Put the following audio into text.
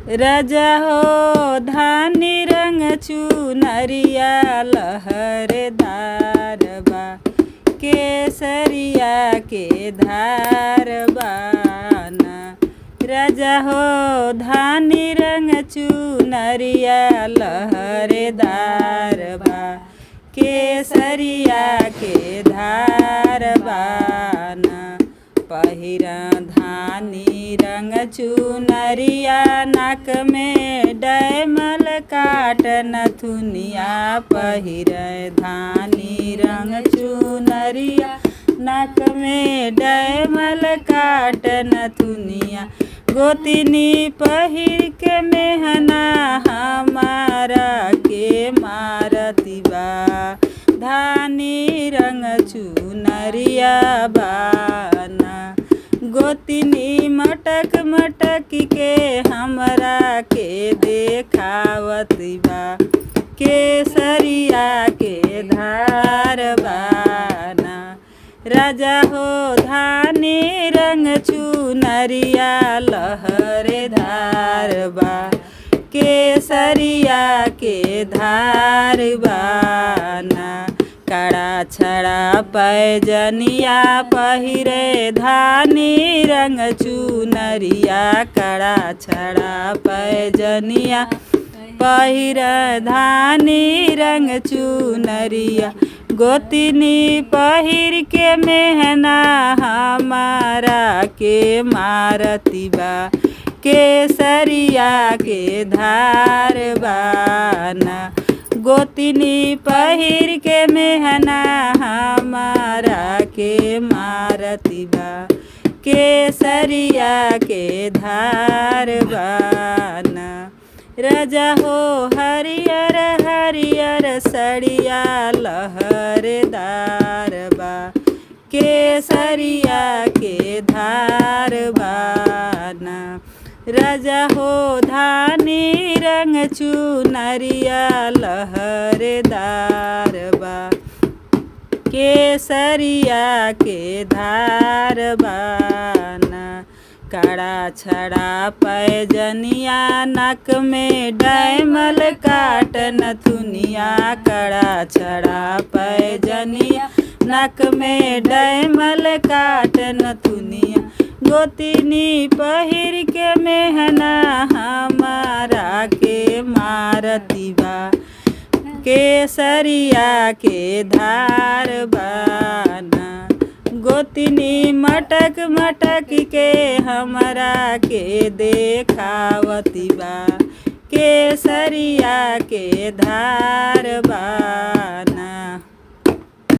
राजा हो धानी रंग चुनरिया लहरदार बा, केसरिया के धार बाना। राजा हो धानी रंग चुनरिया लहरदार बा, केसरिया के धार बाना। पहिरा धानी रंग चुनरिया, नाक में डैमल काट नथुनिया। पहिरा धानी रंग चुनरिया, नाक में डैमल काट नथुनिया। गोतिनी पहिर के मेहना हमारा के मारती बा, धानी रंग चुनरिया बाना। गोतिनी मटक मटक के हमरा के देखावती बा, केसरिया के धार बाना। राजा हो धानी रंग चुनरिया लहरदार बा, केसरिया के धार बाना। कड़ा छड़ा पैजनिया पहिरे धानी रंग चुनरिया, कड़ा छड़ा पैजनिया पहिर धानी रंग चुनरिया। गोतिनी पहिर के मेहना हमारा के मारती बा, केसरिया के धार बाना। गोतिनी पहिर के मेहना हमारा के मारती बा, केसरिया के धार बाना। राजा हो हरियर हरियर सड़िया लहरदार बा, केसरिया के धार बाना। राजा हो धानी रंग चुनरिया लहरदार बा, केसरिया के धार बाना। कड़ा छड़ा पैजनिया, नाक में डैमल काट नथुनिया। कड़ा छड़ा पैजनिया, नाक में डैमल काट नथुनिया। गोतिनी पहिर के मेहना हमारा के मारती बा, केसरिया के धार बाना। गोतिनी मटक मटक के हमरा के देखावती बा, केसरिया के धार बाना।